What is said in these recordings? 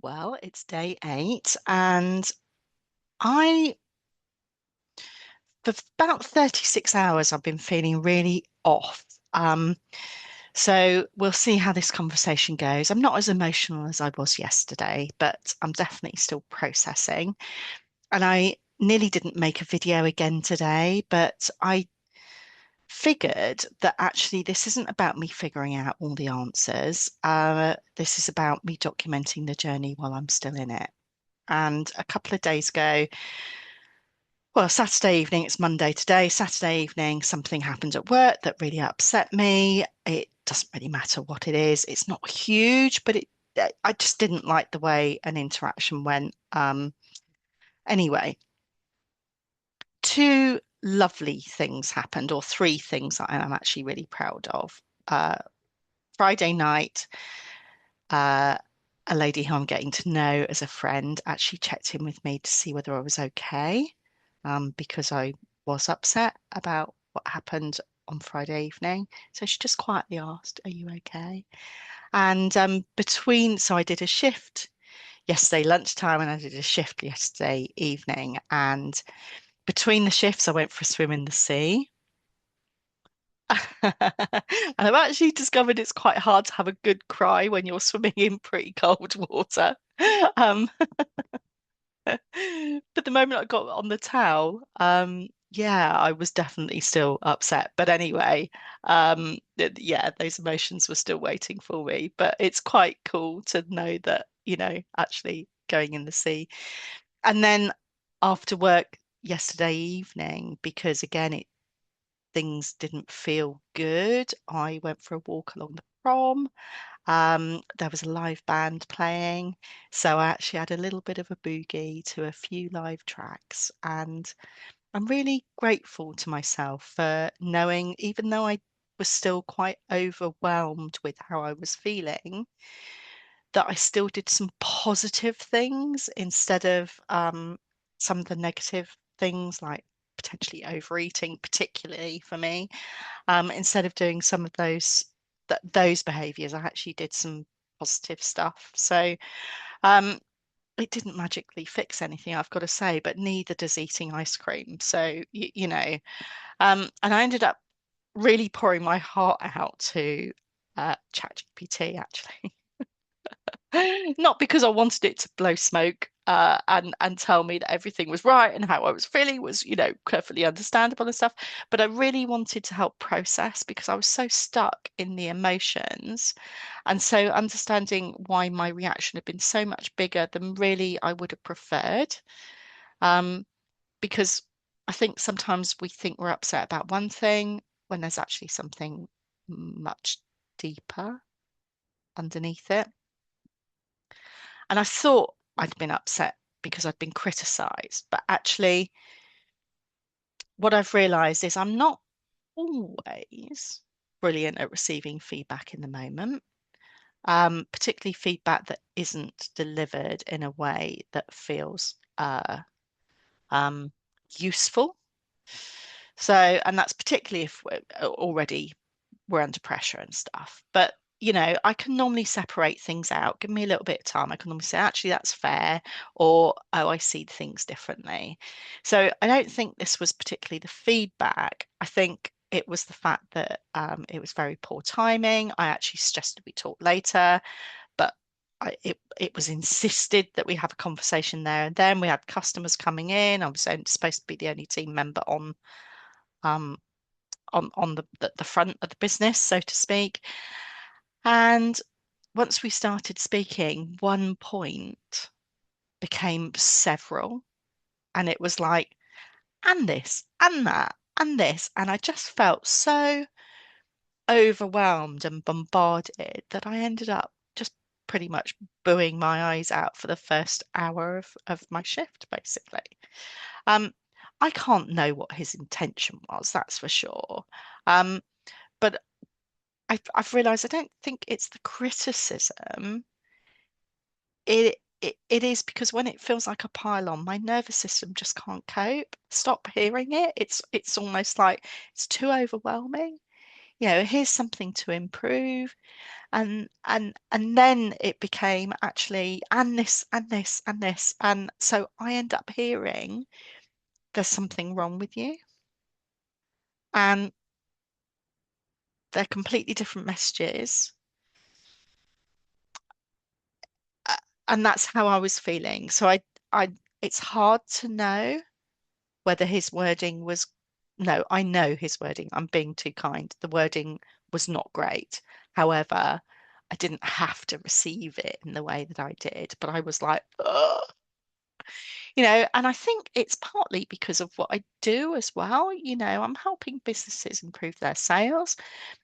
Well, it's day 8, and I, for about 36 hours, I've been feeling really off. Um, so we'll see how this conversation goes. I'm not as emotional as I was yesterday, but I'm definitely still processing. And I nearly didn't make a video again today, but I figured that actually this isn't about me figuring out all the answers. This is about me documenting the journey while I'm still in it. And a couple of days ago, well, Saturday evening, it's Monday today. Saturday evening, something happened at work that really upset me. It doesn't really matter what it is. It's not huge, but I just didn't like the way an interaction went. Anyway, two lovely things happened, or three things that I'm actually really proud of. Uh, Friday night, uh, a lady who I'm getting to know as a friend actually checked in with me to see whether I was okay, because I was upset about what happened on Friday evening. So she just quietly asked, "Are you okay?" And so I did a shift yesterday lunchtime and I did a shift yesterday evening. And between the shifts, I went for a swim in the sea. And I've actually discovered it's quite hard to have a good cry when you're swimming in pretty cold water. Um, but the moment I got on the towel, yeah, I was definitely still upset. But anyway, yeah, those emotions were still waiting for me. But it's quite cool to know that, actually going in the sea. And then after work yesterday evening, because again, things didn't feel good, I went for a walk along the prom. There was a live band playing, so I actually had a little bit of a boogie to a few live tracks, and I'm really grateful to myself for knowing, even though I was still quite overwhelmed with how I was feeling, that I still did some positive things instead of some of the negative things like potentially overeating, particularly for me. Instead of doing some of those behaviors, I actually did some positive stuff. So um, it didn't magically fix anything, I've got to say, but neither does eating ice cream. So and I ended up really pouring my heart out to ChatGPT actually. Not because I wanted it to blow smoke and tell me that everything was right and how I was feeling was, perfectly understandable and stuff, but I really wanted to help process because I was so stuck in the emotions. And so understanding why my reaction had been so much bigger than really I would have preferred. Um, because I think sometimes we think we're upset about one thing when there's actually something much deeper underneath it. And I thought I'd been upset because I'd been criticized. But actually, what I've realized is I'm not always brilliant at receiving feedback in the moment, particularly feedback that isn't delivered in a way that feels um, useful. So, and that's particularly if we're under pressure and stuff. But I can normally separate things out. Give me a little bit of time. I can normally say, actually, that's fair, or oh, I see things differently. So I don't think this was particularly the feedback. I think it was the fact that it was very poor timing. I actually suggested we talk later, but it was insisted that we have a conversation there and then. We had customers coming in. I was supposed to be the only team member um, on the front of the business, so to speak. And once we started speaking, one point became several, and it was like, and this, and that, and this. And I just felt so overwhelmed and bombarded that I ended up just pretty much booing my eyes out for the first hour of my shift, basically. Um, I can't know what his intention was, that's for sure. Um, but I've realized I don't think it's the criticism. It is because when it feels like a pile on, my nervous system just can't cope. Stop hearing it. It's almost like it's too overwhelming. here's something to improve. And then it became actually, and this, and this, and this. And so I end up hearing there's something wrong with you. And they're completely different messages. Uh, And that's how I was feeling. So it's hard to know whether his wording was, no, I know his wording. I'm being too kind. The wording was not great. However, I didn't have to receive it in the way that I did, but I was like, ugh. And I think it's partly because of what I do as well. I'm helping businesses improve their sales.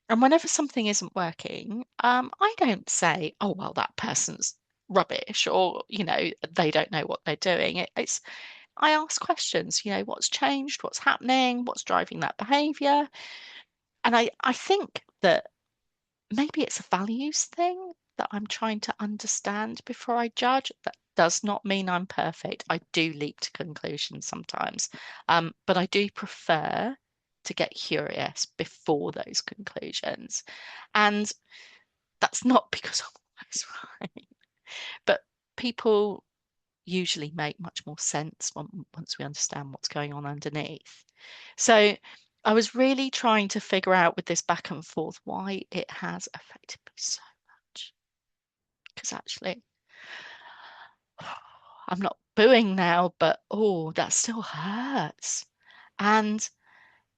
And whenever something isn't working, I don't say, oh, well, that person's rubbish or, they don't know what they're doing. I ask questions, what's changed, what's happening, what's driving that behavior. And I think that maybe it's a values thing that I'm trying to understand before I judge. That does not mean I'm perfect. I do leap to conclusions sometimes, but I do prefer to get curious before those conclusions. And that's not because I'm always right, but people usually make much more sense once we understand what's going on underneath. So I was really trying to figure out with this back and forth why it has affected me so much. Because actually, I'm not booing now, but oh, that still hurts. And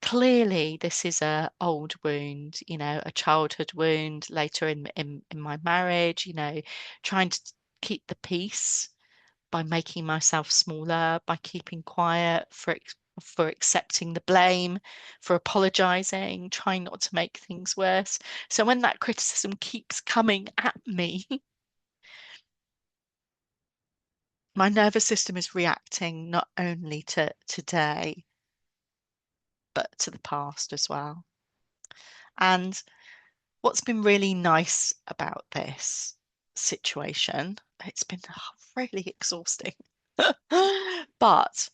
clearly, this is a old wound, a childhood wound later in my marriage, trying to keep the peace by making myself smaller, by keeping quiet, for accepting the blame, for apologizing, trying not to make things worse. So when that criticism keeps coming at me, my nervous system is reacting not only to today, but to the past as well. And what's been really nice about this situation, it's been really exhausting, but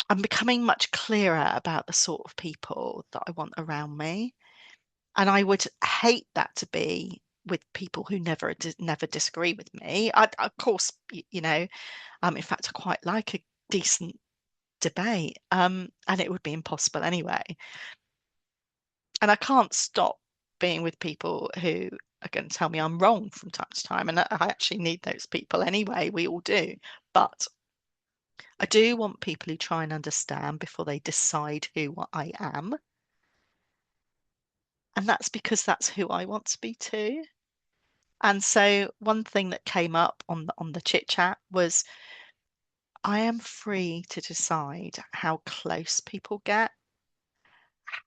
I'm becoming much clearer about the sort of people that I want around me. And I would hate that to be with people who never disagree with me. Of course, in fact, I quite like a decent debate, and it would be impossible anyway. And I can't stop being with people who are going to tell me I'm wrong from time to time. And I actually need those people anyway. We all do. But I do want people who try and understand before they decide who I am. And that's because that's who I want to be too. And so one thing that came up on the chit chat was I am free to decide how close people get,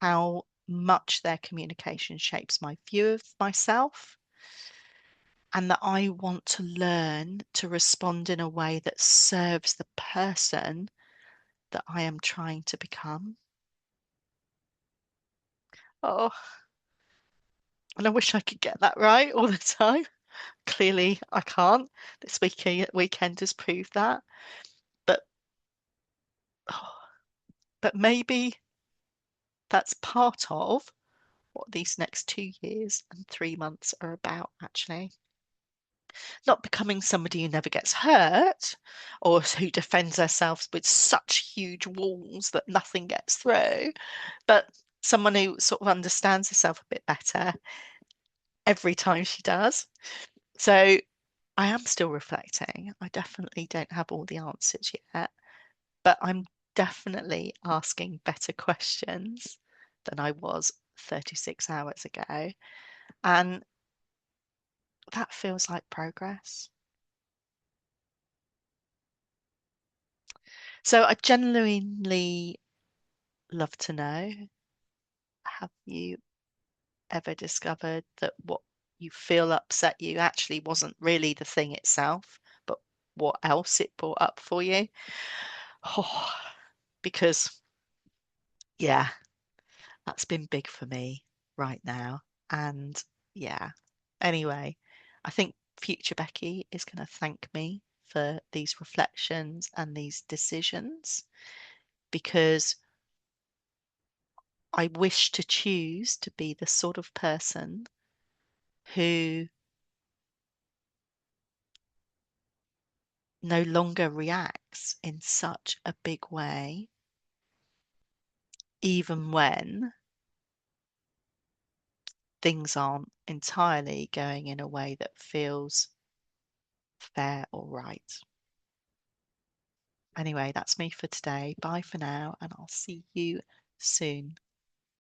how much their communication shapes my view of myself, and that I want to learn to respond in a way that serves the person that I am trying to become. Oh, and I wish I could get that right all the time. Clearly, I can't. This weekend has proved that. But oh, but maybe that's part of what these next 2 years and 3 months are about, actually. Not becoming somebody who never gets hurt or who defends themselves with such huge walls that nothing gets through, but someone who sort of understands herself a bit better every time she does. So I am still reflecting. I definitely don't have all the answers yet, but I'm definitely asking better questions than I was 36 hours ago. And that feels like progress. So I genuinely love to know, have you ever discovered that what you feel upset you actually wasn't really the thing itself, but what else it brought up for you? Oh, because, yeah, that's been big for me right now. And yeah, anyway, I think future Becky is going to thank me for these reflections and these decisions because I wish to choose to be the sort of person who no longer reacts in such a big way, even when things aren't entirely going in a way that feels fair or right. Anyway, that's me for today. Bye for now, and I'll see you soon.